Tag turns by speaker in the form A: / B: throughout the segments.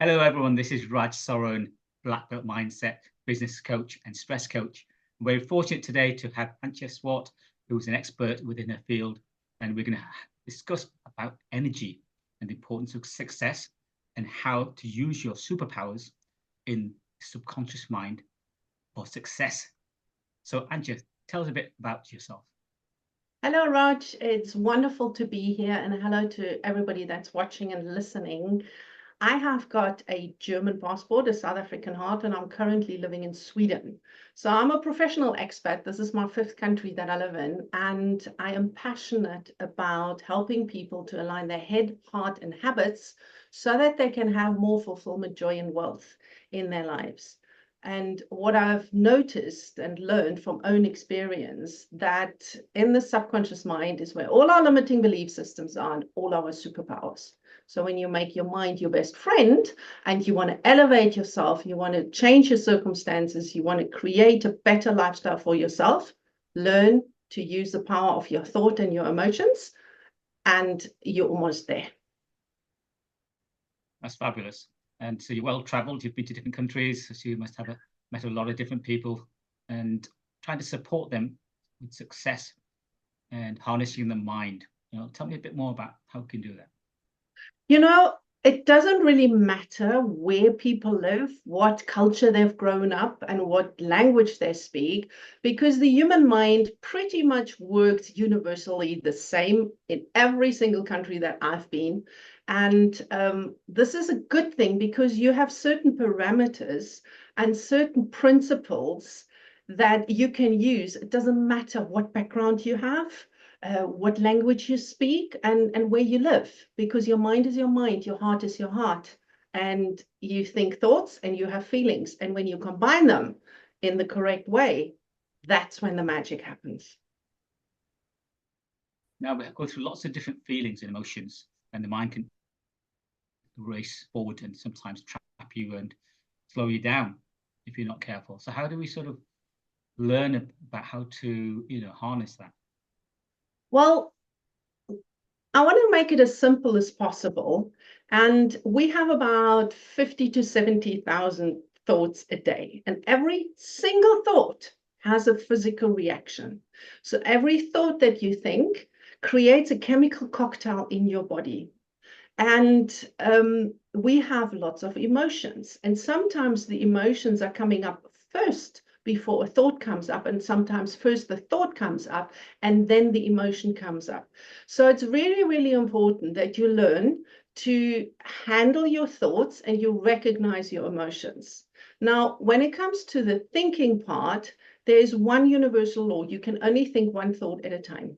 A: Hello, everyone. This is Raj Soren, Black Belt Mindset, business coach and stress coach. We're fortunate today to have Antje Swart, who's an expert within her field, and we're going to discuss about energy and the importance of success and how to use your superpowers in the subconscious mind for success. So, Antje, tell us a bit about yourself.
B: Hello, Raj. It's wonderful to be here, and hello to everybody that's watching and listening. I have got a German passport, a South African heart, and I'm currently living in Sweden. So I'm a professional expat. This is my fifth country that I live in, and I am passionate about helping people to align their head, heart, and habits so that they can have more fulfillment, joy, and wealth in their lives. And what I've noticed and learned from own experience, that in the subconscious mind is where all our limiting belief systems are and all our superpowers. So when you make your mind your best friend and you want to elevate yourself, you want to change your circumstances, you want to create a better lifestyle for yourself, learn to use the power of your thought and your emotions, and you're almost there.
A: That's fabulous. And so you're well traveled, you've been to different countries, so you must have met a lot of different people and trying to support them with success and harnessing the mind. Tell me a bit more about how we can do that.
B: It doesn't really matter where people live, what culture they've grown up, and what language they speak, because the human mind pretty much works universally the same in every single country that I've been. And this is a good thing because you have certain parameters and certain principles that you can use. It doesn't matter what background you have, what language you speak, and where you live, because your mind is your mind, your heart is your heart, and you think thoughts and you have feelings. And when you combine them in the correct way, that's when the magic happens.
A: Now we go through lots of different feelings and emotions, and the mind can race forward and sometimes trap you and slow you down if you're not careful. So how do we sort of learn about how to, harness that?
B: Well, I want to make it as simple as possible. And we have about 50 to 70,000 thoughts a day. And every single thought has a physical reaction. So every thought that you think creates a chemical cocktail in your body. And we have lots of emotions. And sometimes the emotions are coming up first before a thought comes up, and sometimes first the thought comes up and then the emotion comes up. So it's really, really important that you learn to handle your thoughts and you recognize your emotions. Now, when it comes to the thinking part, there's one universal law. You can only think one thought at a time.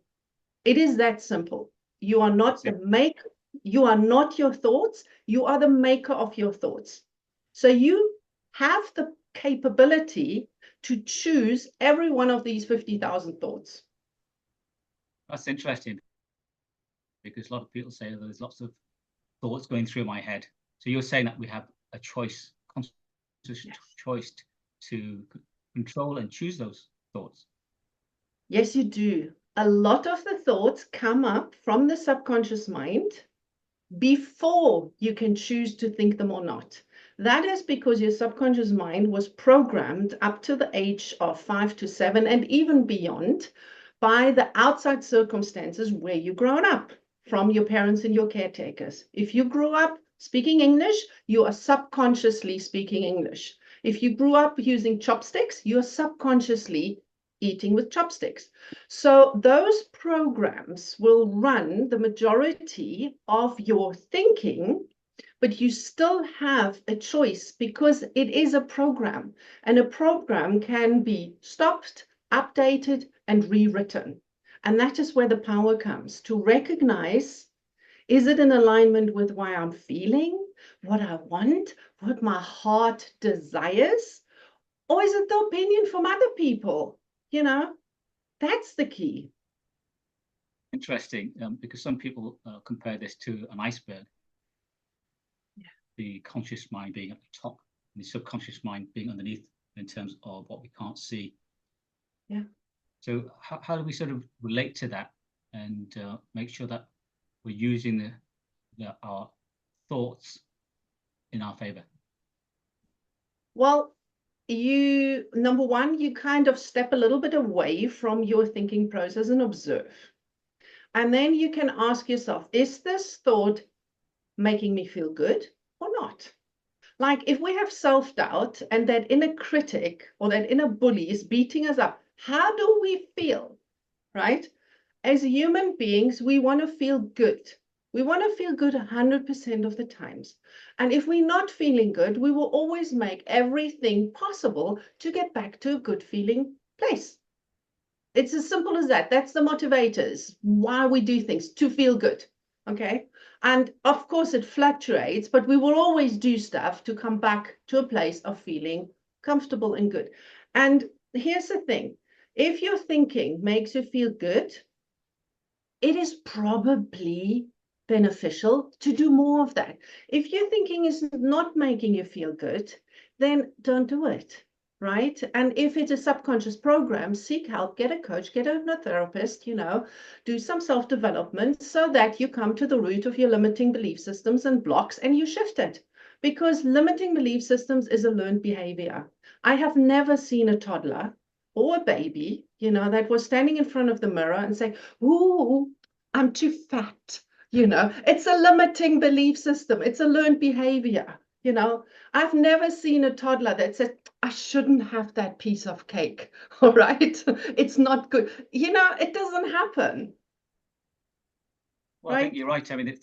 B: It is that simple. You are not the maker. You are not your thoughts. You are the maker of your thoughts. So you have the capability to choose every one of these 50,000 thoughts.
A: That's interesting, because a lot of people say there's lots of thoughts going through my head. So you're saying that we have a choice, conscious choice to control and choose those thoughts.
B: Yes, you do. A lot of the thoughts come up from the subconscious mind before you can choose to think them or not. That is because your subconscious mind was programmed up to the age of 5 to 7 and even beyond by the outside circumstances where you grown up, from your parents and your caretakers. If you grew up speaking English, you are subconsciously speaking English. If you grew up using chopsticks, you are subconsciously eating with chopsticks. So those programs will run the majority of your thinking, but you still have a choice because it is a program, and a program can be stopped, updated, and rewritten. And that is where the power comes, to recognize, is it in alignment with why I'm feeling, what I want, what my heart desires, or is it the opinion from other people? That's the key.
A: Interesting, because some people compare this to an iceberg. Yeah. The conscious mind being at the top and the subconscious mind being underneath in terms of what we can't see.
B: Yeah.
A: So how do we sort of relate to that and make sure that we're using our thoughts in our favor?
B: Well, number one, you kind of step a little bit away from your thinking process and observe. And then you can ask yourself, is this thought making me feel good or not? Like if we have self-doubt and that inner critic or that inner bully is beating us up, how do we feel, right? As human beings, we want to feel good. We want to feel good 100% of the times. And if we're not feeling good, we will always make everything possible to get back to a good feeling place. It's as simple as that. That's the motivators, why we do things, to feel good. Okay. And of course it fluctuates, but we will always do stuff to come back to a place of feeling comfortable and good. And here's the thing. If your thinking makes you feel good, it is probably beneficial to do more of that. If your thinking is not making you feel good, then don't do it. Right? And if it's a subconscious program, seek help, get a coach, get a therapist, do some self-development so that you come to the root of your limiting belief systems and blocks and you shift it. Because limiting belief systems is a learned behavior. I have never seen a toddler or a baby, that was standing in front of the mirror and saying, ooh, I'm too fat. It's a limiting belief system. It's a learned behavior. I've never seen a toddler that said, I shouldn't have that piece of cake. All right. It's not good. It doesn't happen.
A: Well, right? I think you're right. I mean,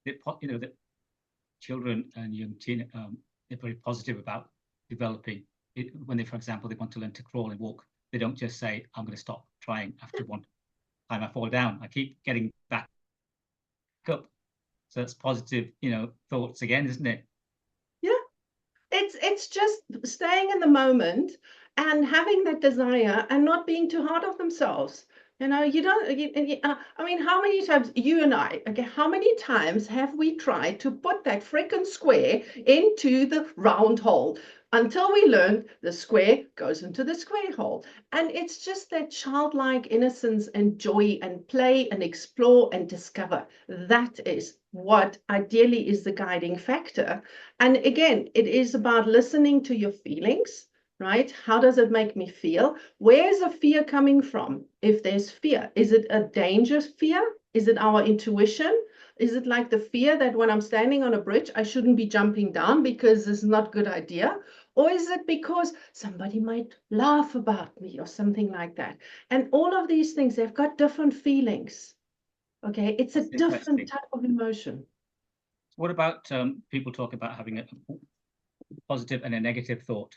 A: that children and young teen, they're very positive about developing it. When they, for example, they want to learn to crawl and walk, they don't just say, I'm going to stop trying after one time I fall down. I keep getting back up. So that's positive, thoughts again, isn't it?
B: Yeah. It's just staying in the moment and having that desire and not being too hard on themselves. You don't, I mean, how many times, you and I, okay, how many times have we tried to put that frickin' square into the round hole until we learn the square goes into the square hole? And it's just that childlike innocence and joy and play and explore and discover. That is what ideally is the guiding factor. And again, it is about listening to your feelings. Right? How does it make me feel? Where is the fear coming from? If there's fear, is it a dangerous fear? Is it our intuition? Is it like the fear that when I'm standing on a bridge, I shouldn't be jumping down because it's not a good idea? Or is it because somebody might laugh about me or something like that? And all of these things, they've got different feelings. Okay, it's a different type of emotion.
A: What about people talk about having a positive and a negative thought?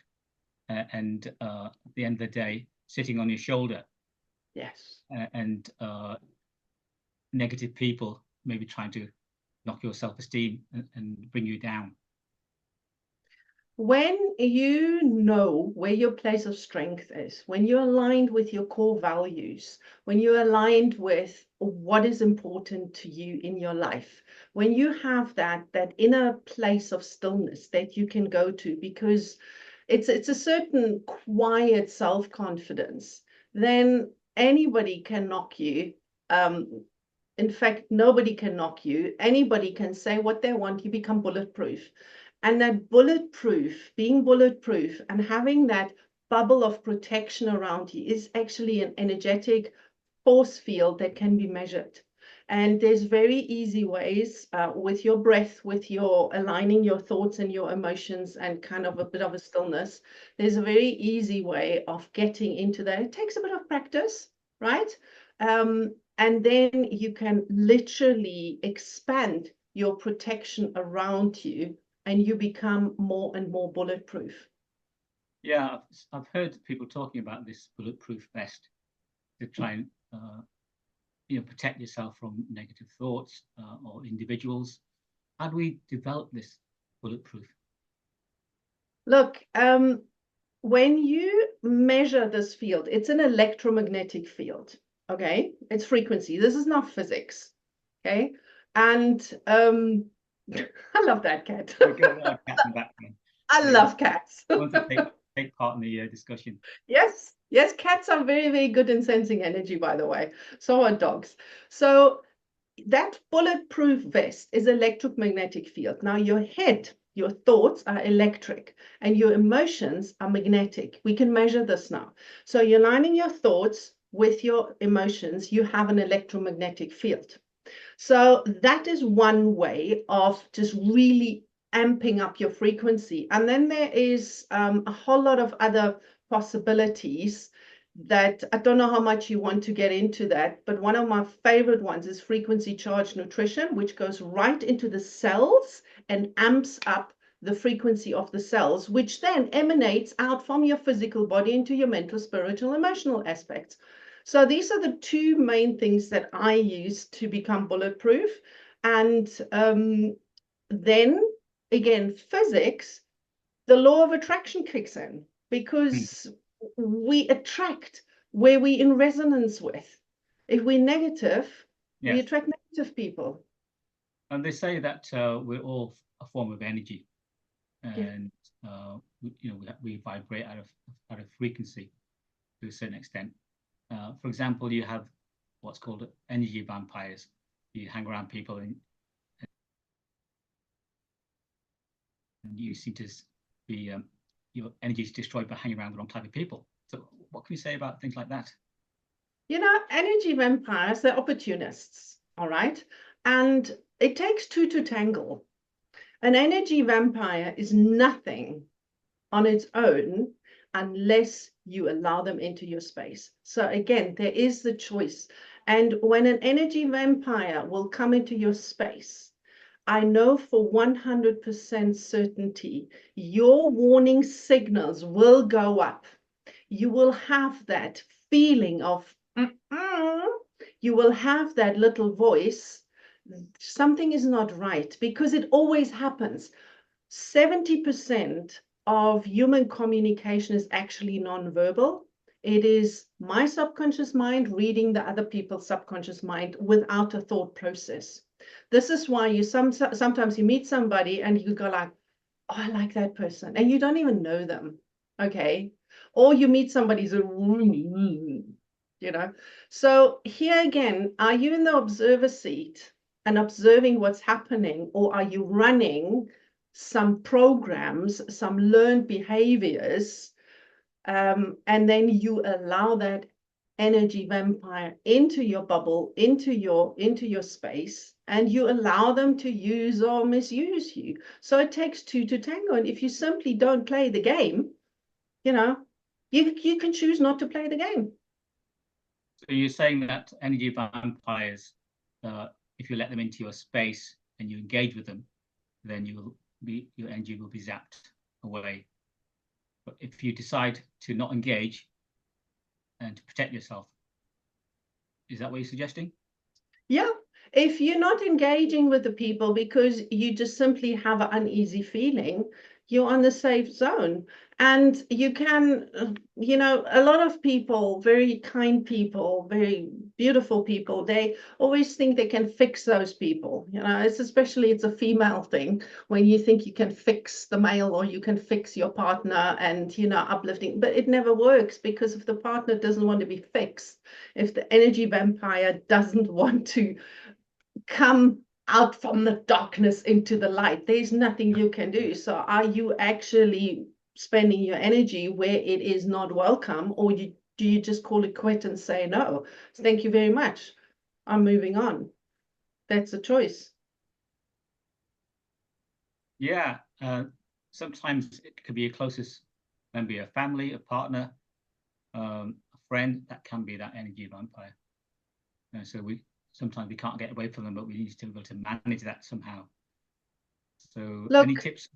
A: And at the end of the day, sitting on your shoulder.
B: Yes.
A: And negative people maybe trying to knock your self-esteem and bring you down.
B: When you know where your place of strength is, when you're aligned with your core values, when you're aligned with what is important to you in your life, when you have that inner place of stillness that you can go to, because it's a certain quiet self-confidence, then anybody can knock you. In fact, nobody can knock you. Anybody can say what they want. You become bulletproof. And that being bulletproof and having that bubble of protection around you is actually an energetic force field that can be measured. And there's very easy ways with your breath, with your aligning your thoughts and your emotions and kind of a bit of a stillness. There's a very easy way of getting into that. It takes a bit of practice, right? And then you can literally expand your protection around you and you become more and more bulletproof.
A: Yeah, I've heard people talking about this bulletproof vest to try and protect yourself from negative thoughts or individuals. How do we develop this bulletproof?
B: Look, when you measure this field, it's an electromagnetic field. Okay, it's frequency. This is not physics. Okay, and I love that cat. I love cats.
A: Want to take part in the discussion.
B: Yes, cats are very, very good in sensing energy, by the way. So are dogs. So that bulletproof vest is electromagnetic field. Now your head, your thoughts are electric and your emotions are magnetic. We can measure this now. So you're aligning your thoughts with your emotions, you have an electromagnetic field. So that is one way of just really amping up your frequency. And then there is a whole lot of other possibilities that I don't know how much you want to get into that, but one of my favorite ones is frequency charge nutrition, which goes right into the cells and amps up the frequency of the cells, which then emanates out from your physical body into your mental, spiritual, emotional aspects. So these are the two main things that I use to become bulletproof. And then again, physics, the law of attraction kicks in because we attract where we're in resonance with. If we're negative, we attract negative people.
A: And they say that we're all a form of energy, and we vibrate out of frequency to a certain extent. For example, you have what's called energy vampires. You hang around people and you seem to be your energy is destroyed by hanging around the wrong type of people. So what can you say about things like that?
B: You know, energy vampires, they're opportunists, all right? And it takes two to tangle. An energy vampire is nothing on its own unless you allow them into your space. So again, there is the choice. And when an energy vampire will come into your space, I know for 100% certainty, your warning signals will go up. You will have that feeling of, you will have that little voice. Something is not right, because it always happens. 70% of human communication is actually nonverbal. It is my subconscious mind reading the other people's subconscious mind without a thought process. This is why you sometimes you meet somebody and you go like, oh, I like that person, and you don't even know them, okay? Or you meet somebody who's you know. So here again, are you in the observer seat and observing what's happening, or are you running some programs, some learned behaviors, and then you allow that energy vampire into your bubble, into your space, and you allow them to use or misuse you. So it takes two to tango. And if you simply don't play the game, you can choose not to play the game.
A: So you're saying that energy vampires, if you let them into your space and you engage with them, then your energy will be zapped away. But if you decide to not engage and to protect yourself, is that what you're suggesting?
B: Yeah. If you're not engaging with the people because you just simply have an uneasy feeling, you're on the safe zone. And you can, a lot of people, very kind people, very beautiful people, they always think they can fix those people. It's a female thing when you think you can fix the male or you can fix your partner and, uplifting, but it never works, because if the partner doesn't want to be fixed, if the energy vampire doesn't want to come out from the darkness into the light, there's nothing you can do. So are you actually spending your energy where it is not welcome, or do you just call it quit and say, no, thank you very much, I'm moving on? That's a choice.
A: Yeah. Sometimes it could be your closest member, a family, a partner, a friend. That can be that energy vampire. So sometimes we can't get away from them, but we need to be able to manage that somehow. So any tips?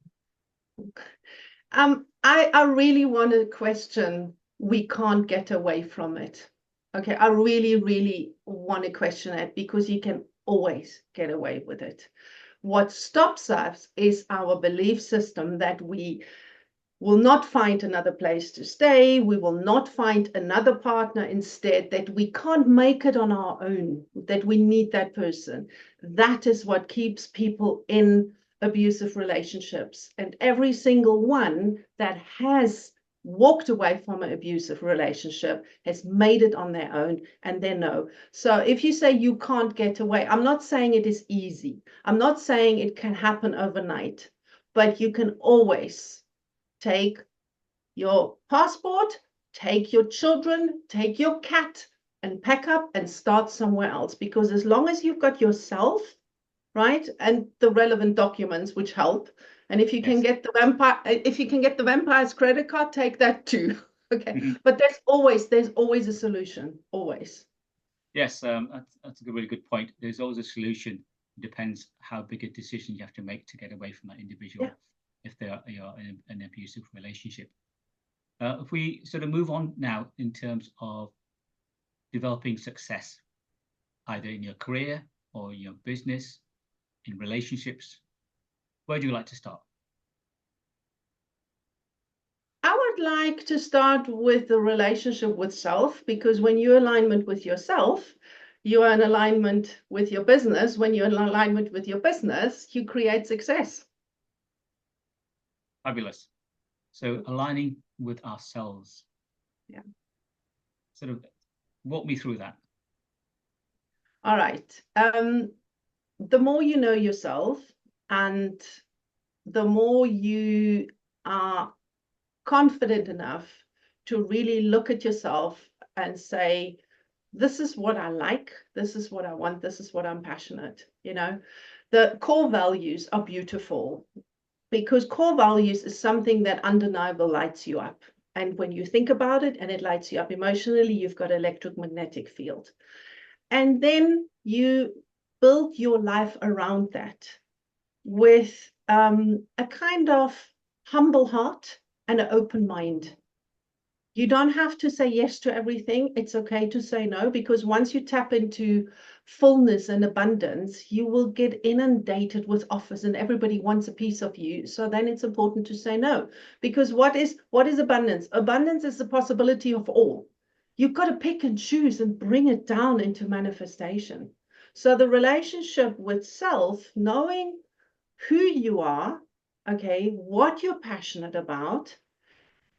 B: I really want to question, we can't get away from it. Okay, I really, really want to question it, because you can always get away with it. What stops us is our belief system that we will not find another place to stay, we will not find another partner instead, that we can't make it on our own, that we need that person. That is what keeps people in abusive relationships. And every single one that has walked away from an abusive relationship, has made it on their own, and they know. So if you say you can't get away, I'm not saying it is easy. I'm not saying it can happen overnight, but you can always take your passport, take your children, take your cat, and pack up and start somewhere else. Because as long as you've got yourself, right, and the relevant documents which help, and if you can get the vampire's credit card, take that too. Okay, but there's always a solution, always.
A: Yes, that's a really good point. There's always a solution. It depends how big a decision you have to make to get away from that individual, if they are in an abusive relationship. If we sort of move on now in terms of developing success, either in your career or your business, in relationships, where do you like to start?
B: I would like to start with the relationship with self, because when you're in alignment with yourself, you are in alignment with your business. When you're in alignment with your business, you create success.
A: Fabulous. So aligning with ourselves.
B: Yeah.
A: Sort of walk me through that.
B: All right. The more you know yourself, and the more you are confident enough to really look at yourself and say, this is what I like, this is what I want, this is what I'm passionate. The core values are beautiful, because core values is something that undeniable lights you up. And when you think about it and it lights you up emotionally, you've got an electromagnetic field. And then you build your life around that with a kind of humble heart and an open mind. You don't have to say yes to everything. It's okay to say no, because once you tap into fullness and abundance, you will get inundated with offers and everybody wants a piece of you. So then it's important to say no, because what is abundance? Abundance is the possibility of all. You've got to pick and choose and bring it down into manifestation. So the relationship with self, knowing who you are, okay, what you're passionate about,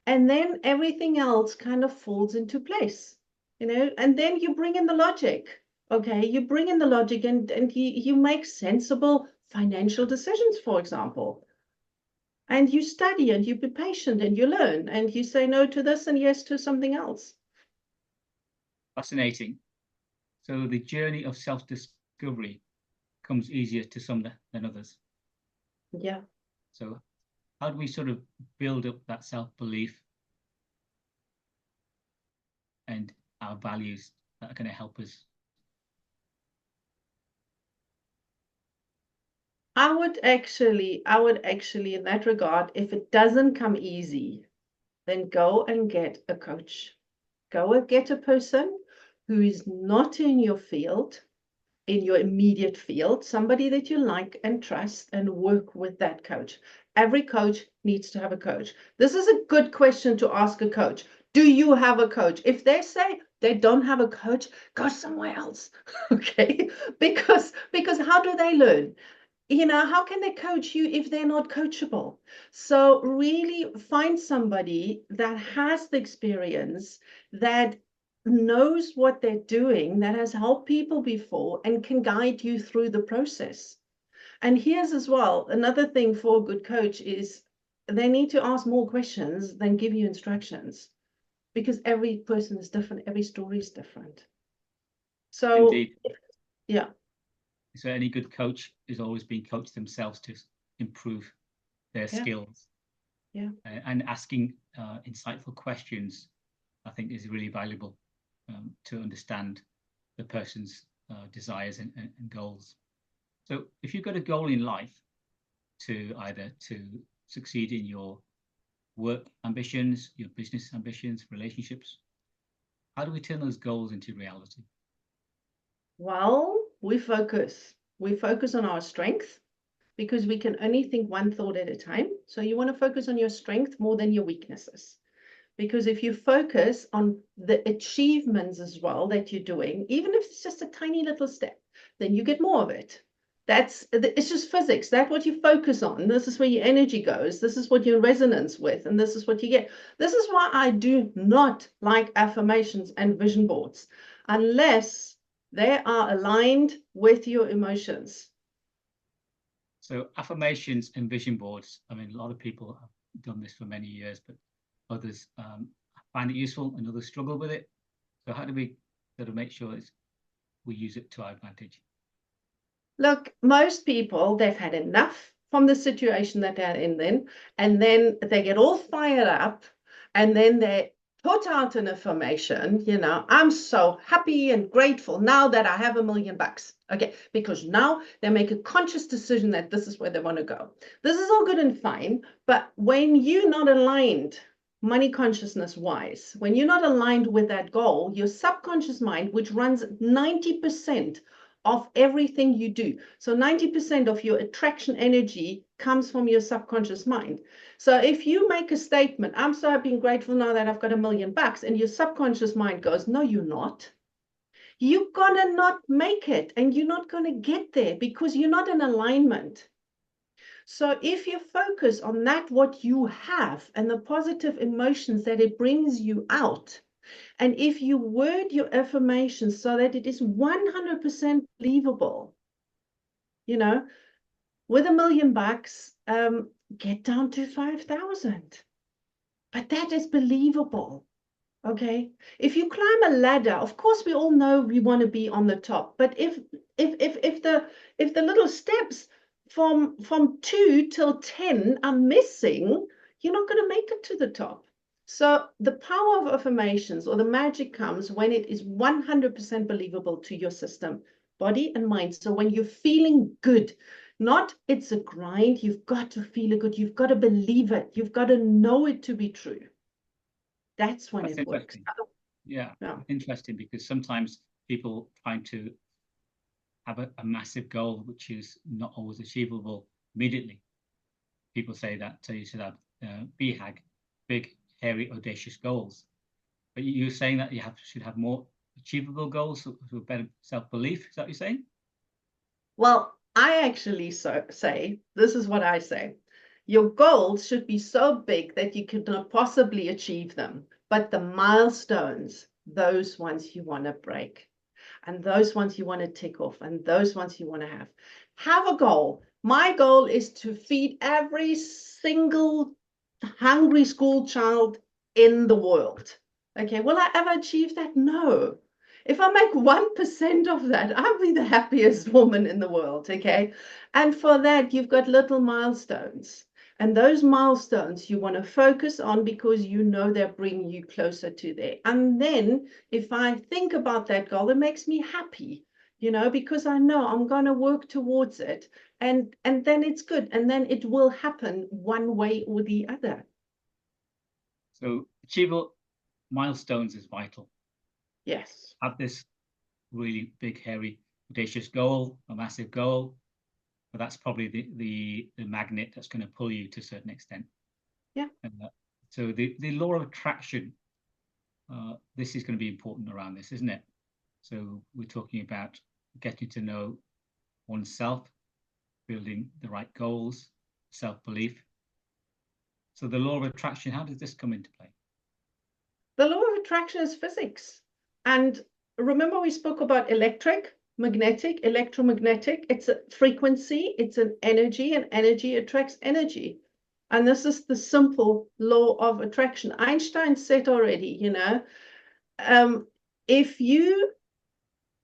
B: and then everything else kind of falls into place, and then you bring in the logic. Okay, you bring in the logic, and you make sensible financial decisions, for example. And you study and you be patient and you learn and you say no to this and yes to something else.
A: Fascinating. So the journey of self-discovery comes easier to some than others.
B: Yeah.
A: So how do we sort of build up that self-belief and our values that are going to help us?
B: I would actually, in that regard, if it doesn't come easy, then go and get a coach. Go and get a person who is not in your field, in your immediate field, somebody that you like and trust, and work with that coach. Every coach needs to have a coach. This is a good question to ask a coach. Do you have a coach? If they say they don't have a coach, go somewhere else. Okay? Because how do they learn? How can they coach you if they're not coachable? So really find somebody that has the experience, that knows what they're doing, that has helped people before and can guide you through the process. And here's as well, another thing for a good coach is they need to ask more questions than give you instructions, because every person is different, every story is different. So,
A: indeed.
B: Yeah.
A: So any good coach is always being coached themselves to improve their skills.
B: Yeah.
A: And asking insightful questions, I think, is really valuable to understand the person's desires and goals. So if you've got a goal in life to either to succeed in your work ambitions, your business ambitions, relationships, how do we turn those goals into reality?
B: Well, we focus on our strength, because we can only think one thought at a time. So you want to focus on your strength more than your weaknesses. Because if you focus on the achievements as well that you're doing, even if it's just a tiny little step, then you get more of it. It's just physics. That's what you focus on. This is where your energy goes. This is what you're in resonance with, and this is what you get. This is why I do not like affirmations and vision boards unless they are aligned with your emotions.
A: So affirmations and vision boards, I mean, a lot of people have done this for many years, but others find it useful and others struggle with it. So how do we sort of make sure we use it to our advantage?
B: Look, most people, they've had enough from the situation that they're in then, and then they get all fired up, and then they put out an affirmation, I'm so happy and grateful now that I have $1 million. Okay, because now they make a conscious decision that this is where they want to go. This is all good and fine, but when you're not aligned money consciousness wise, when you're not aligned with that goal, your subconscious mind, which runs 90% of everything you do. So 90% of your attraction energy comes from your subconscious mind. So if you make a statement, I'm so happy and grateful now that I've got $1 million, and your subconscious mind goes, no, you're not. You're gonna not make it, and you're not gonna get there because you're not in alignment. So if you focus on that, what you have and the positive emotions that it brings you out, and if you word your affirmations so that it is 100% believable, with $1 million, get down to 5,000. But that is believable. Okay. If you climb a ladder, of course, we all know we want to be on the top. But if the little steps from 2 till 10 are missing, you're not going to make it to the top. So the power of affirmations, or the magic, comes when it is 100% believable to your system, body and mind. So when you're feeling good, not it's a grind, you've got to feel it good, you've got to believe it, you've got to know it to be true. That's when it works.
A: Yeah, interesting, because sometimes people trying to have a massive goal, which is not always achievable immediately. People say that you should have BHAG, big, hairy, audacious goals. But you're saying that you should have more achievable goals with better self-belief. Is that what you're saying?
B: Well, I actually say, this is what I say. Your goals should be so big that you could not possibly achieve them. But the milestones, those ones you want to break, and those ones you want to tick off, and those ones you want to have a goal. My goal is to feed every single hungry school child in the world. Okay, will I ever achieve that? No. If I make 1% of that, I'll be the happiest woman in the world, okay? And for that, you've got little milestones. And those milestones you want to focus on because you know they're bringing you closer to there. And then if I think about that goal, it makes me happy, because I know I'm going to work towards it. And then it's good. And then it will happen one way or the other.
A: So achievable milestones is vital.
B: Yes.
A: Have this really big, hairy, audacious goal, a massive goal, but that's probably the magnet that's going to pull you to a certain extent.
B: Yeah.
A: So the law of attraction, this is going to be important around this, isn't it? So we're talking about getting to know oneself, building the right goals, self-belief. So the law of attraction, how does this come into play?
B: The law of attraction is physics. And remember we spoke about electric, magnetic, electromagnetic. It's a frequency, it's an energy, and energy attracts energy. And this is the simple law of attraction. Einstein said already, if you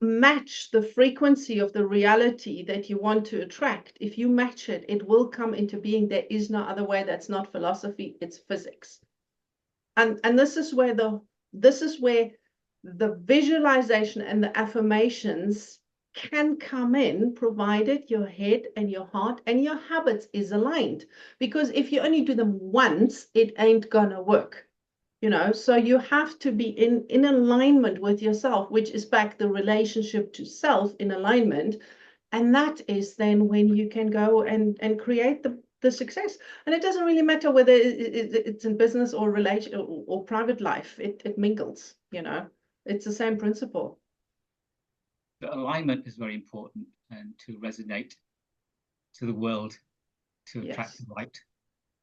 B: match the frequency of the reality that you want to attract, if you match it, it will come into being. There is no other way. That's not philosophy, it's physics. And this is where the visualization and the affirmations can come in, provided your head and your heart and your habits is aligned. Because if you only do them once, it ain't gonna work. So you have to be in alignment with yourself, which is back the relationship to self in alignment. And that is then when you can go and create the success. And it doesn't really matter whether it's in business or relation or private life. It mingles, it's the same principle.
A: The alignment is very important and to resonate to the world to attract
B: Yes.
A: the right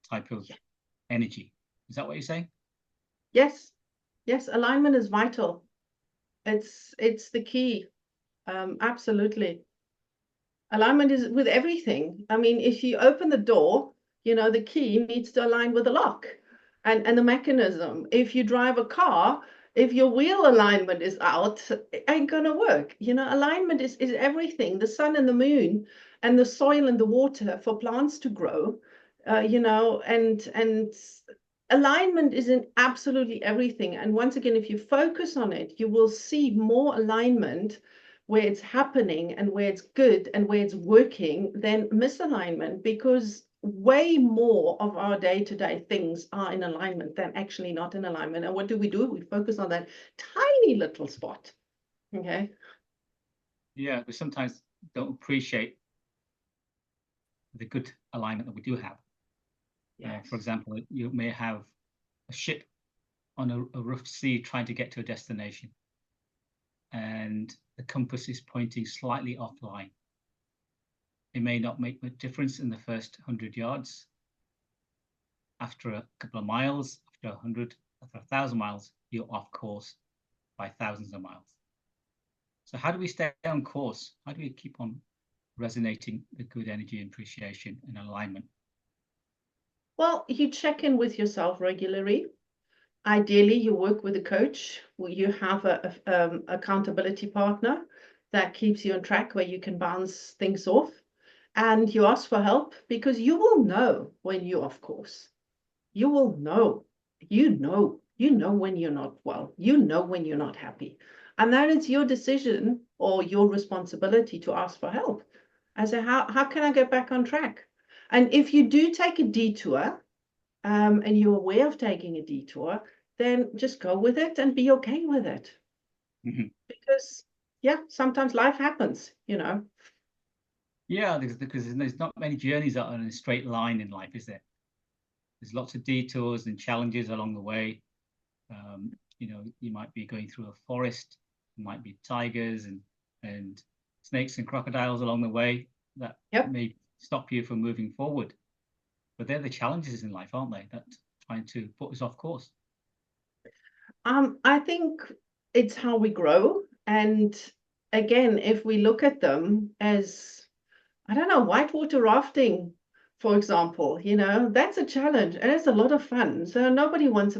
A: type of energy. Is that what you're saying?
B: Yes. Yes. Alignment is vital. It's the key. Absolutely. Alignment is with everything. I mean, if you open the door, the key needs to align with the lock and the mechanism. If you drive a car, if your wheel alignment is out, it ain't gonna work. Alignment is everything. The sun and the moon and the soil and the water for plants to grow, and alignment is in absolutely everything. And once again, if you focus on it, you will see more alignment where it's happening and where it's good and where it's working than misalignment, because way more of our day-to-day things are in alignment than actually not in alignment. And what do? We focus on that tiny little spot. Okay.
A: Yeah, we sometimes don't appreciate the good alignment that we do have.
B: Yes.
A: For example, you may have a ship on a rough sea trying to get to a destination, and the compass is pointing slightly offline. It may not make much difference in the first 100 yards. After a couple of miles, after 100, after 1,000 miles, you're off course by thousands of miles. So how do we stay on course? How do we keep on resonating the good energy, appreciation, and alignment?
B: Well, you check in with yourself regularly. Ideally, you work with a coach, where you have a accountability partner that keeps you on track, where you can bounce things off, and you ask for help, because you will know when you're off course. You will know. You know when you're not well. You know when you're not happy. And that is your decision or your responsibility to ask for help. I say, how can I get back on track? And if you do take a detour, and you're aware of taking a detour, then just go with it and be okay with it.
A: Mhm.
B: Because, yeah, sometimes life happens,
A: Yeah, because there's not many journeys that are in a straight line in life, is there? There's lots of detours and challenges along the way. You might be going through a forest, there might be tigers and snakes and crocodiles along the way that
B: Yep.
A: may stop you from moving forward. But they're the challenges in life, aren't they? That trying to put us off course.
B: I think it's how we grow. And again, if we look at them as, I don't know, whitewater rafting, for example, that's a challenge and it's a lot of fun. So nobody wants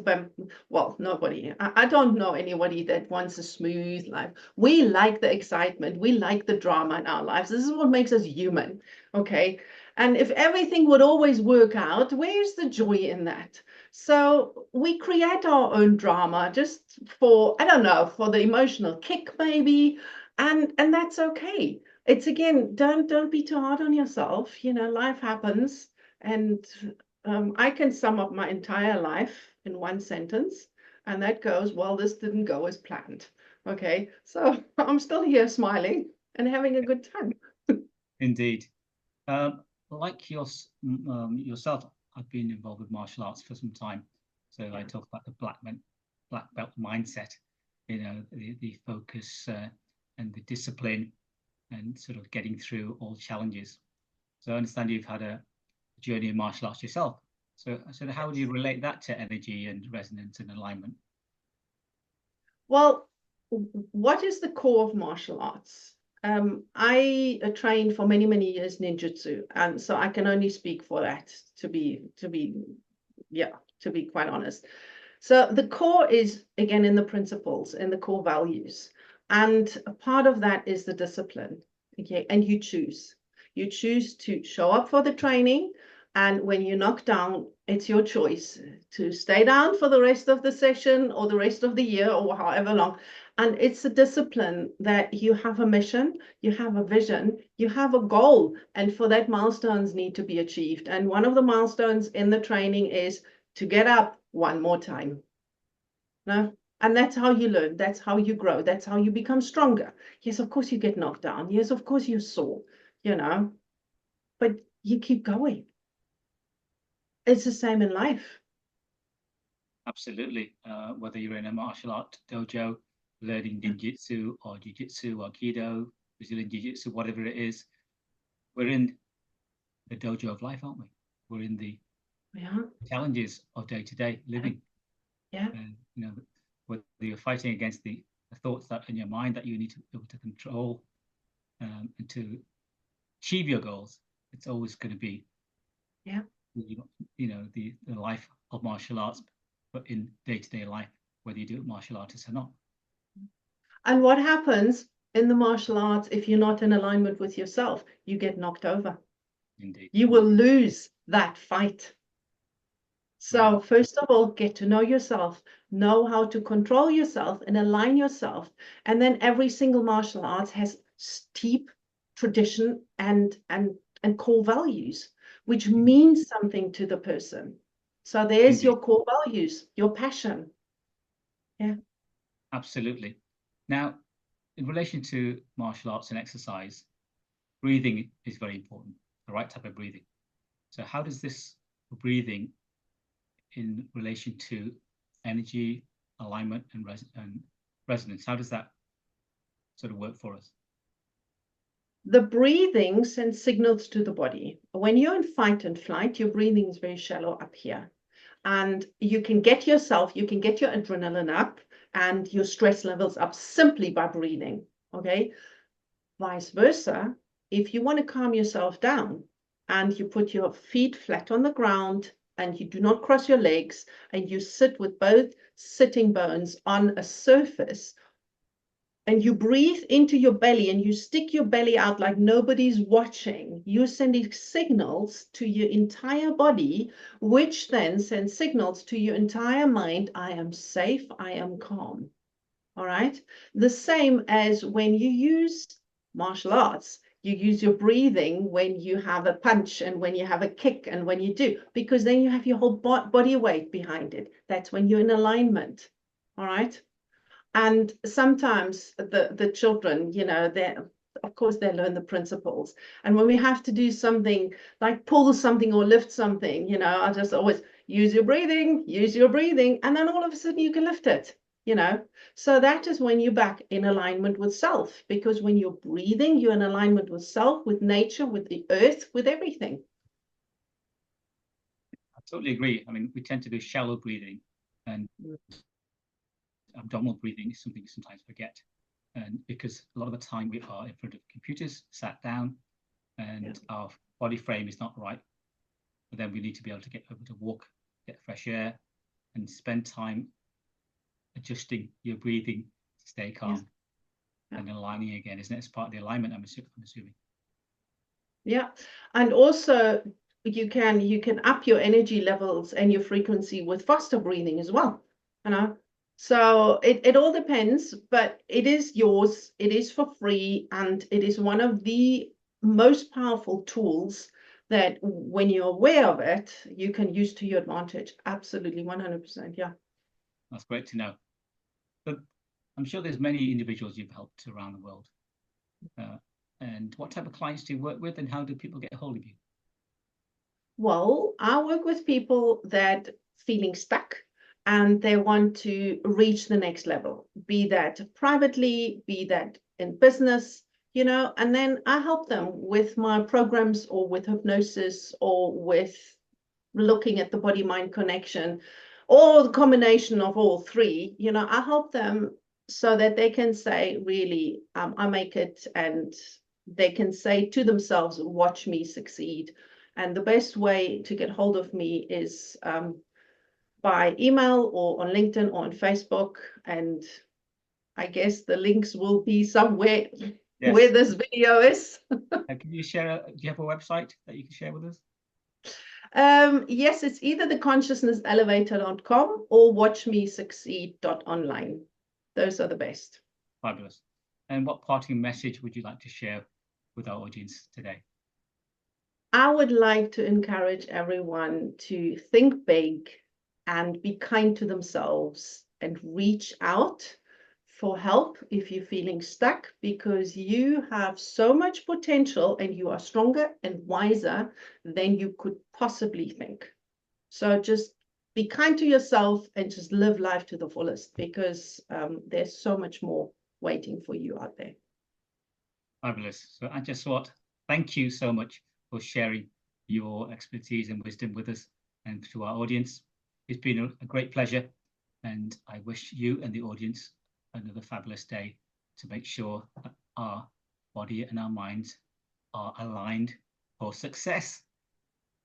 B: nobody. I don't know anybody that wants a smooth life. We like the excitement. We like the drama in our lives. This is what makes us human. Okay. And if everything would always work out, where's the joy in that? So we create our own drama just for, I don't know, for the emotional kick maybe. And that's okay. It's again, don't be too hard on yourself. Life happens, and I can sum up my entire life in one sentence, and that goes, well, this didn't go as planned. Okay, so I'm still here smiling and having a good time.
A: Indeed. Like yourself, I've been involved with martial arts for some time. So I talk about the black belt mindset, the focus and the discipline and sort of getting through all challenges. So I understand you've had a journey in martial arts yourself. So how would you relate that to energy and resonance and alignment?
B: Well, what is the core of martial arts? I trained for many, many years ninjutsu, and so I can only speak for that, to be quite honest. So the core is, again, in the principles and the core values. And a part of that is the discipline. Okay. And you choose. You choose to show up for the training. And when you knock down, it's your choice to stay down for the rest of the session or the rest of the year or however long. And it's a discipline that you have a mission, you have a vision, you have a goal. And for that, milestones need to be achieved. And one of the milestones in the training is to get up one more time. No? And that's how you learn. That's how you grow. That's how you become stronger. Yes, of course you get knocked down. Yes, of course you're sore, but you keep going. It's the same in life.
A: Absolutely. Whether you're in a martial art dojo, learning ninjutsu or jiu-jitsu or Aikido, Brazilian jiu-jitsu, whatever it is, we're in the dojo of life, aren't we? We're in the
B: Yeah.
A: challenges of day-to-day living.
B: Yeah.
A: And you know, whether you're fighting against the thoughts that in your mind that you need to be able to control and to achieve your goals, it's always going to be,
B: Yeah.
A: you know, the life of martial arts, but in day-to-day life, whether you do it martial artist or not.
B: And what happens in the martial arts if you're not in alignment with yourself? You get knocked over.
A: Indeed.
B: You will lose that fight. So
A: Right.
B: first of all, get to know yourself, know how to control yourself and align yourself. And then every single martial arts has steep tradition and core values, which means something to the person. So there's
A: Indeed.
B: your core values, your passion. Yeah.
A: Absolutely. Now, in relation to martial arts and exercise, breathing is very important, the right type of breathing. So how does this breathing in relation to energy, alignment, and resonance, how does that sort of work for us?
B: The breathing sends signals to the body. When you're in fight and flight, your breathing is very shallow up here. And you can get your adrenaline up and your stress levels up simply by breathing. Okay. Vice versa, if you want to calm yourself down and you put your feet flat on the ground and you do not cross your legs and you sit with both sitting bones on a surface and you breathe into your belly and you stick your belly out like nobody's watching, you're sending signals to your entire body, which then sends signals to your entire mind. I am safe, I am calm. All right. The same as when you use martial arts, you use your breathing when you have a punch and when you have a kick and when you do, because then you have your whole body weight behind it. That's when you're in alignment. All right. And sometimes the children, you know, of course they learn the principles. And when we have to do something like pull something or lift something, you know, I just always use your breathing, and then all of a sudden you can lift it, you know. So that is when you're back in alignment with self, because when you're breathing, you're in alignment with self, with nature, with the earth, with everything.
A: I totally agree. I mean, we tend to do shallow breathing, and abdominal breathing is something you sometimes forget. And because a lot of the time we are in front of computers, sat down, and our body frame is not right. But then we need to be able to get over to walk, get fresh air, and spend time adjusting your breathing to stay calm and aligning again, isn't it? It's part of the alignment, I'm assuming.
B: Yeah. And also you can up your energy levels and your frequency with faster breathing as well, you know. So it all depends, but it is yours, it is for free, and it is one of the most powerful tools that when you're aware of it, you can use to your advantage. Absolutely, 100%. Yeah.
A: That's great to know. But I'm sure there's many individuals you've helped around the world. And what type of clients do you work with, and how do people get a hold of you?
B: Well, I work with people that feeling stuck and they want to reach the next level, be that privately, be that in business, you know, and then I help them with my programs or with hypnosis or with looking at the body-mind connection or the combination of all three. You know, I help them so that they can say, really, I make it, and they can say to themselves, watch me succeed. And the best way to get hold of me is by email or on LinkedIn or on Facebook. And I guess the links will be somewhere where this video is.
A: Can you share, do you have a website that you can share with us?
B: Yes, it's either theconsciousnesselevator.com or watchmesucceed.online. Those are the best.
A: Fabulous. And what parting message would you like to share with our audience today?
B: I would like to encourage everyone to think big and be kind to themselves and reach out for help if you're feeling stuck, because you have so much potential and you are stronger and wiser than you could possibly think. So just be kind to yourself and just live life to the fullest, because there's so much more waiting for you out there.
A: Fabulous. So Antje Swart, thank you so much for sharing your expertise and wisdom with us and to our audience. It's been a great pleasure, and I wish you and the audience another fabulous day to make sure that our body and our minds are aligned for success.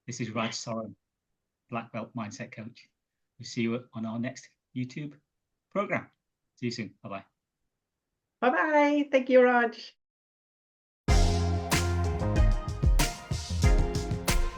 A: This is Raj Soren, Black Belt Mindset Coach. We'll see you on our next YouTube program. See you soon. Bye-bye.
B: Bye-bye. Thank you, Raj.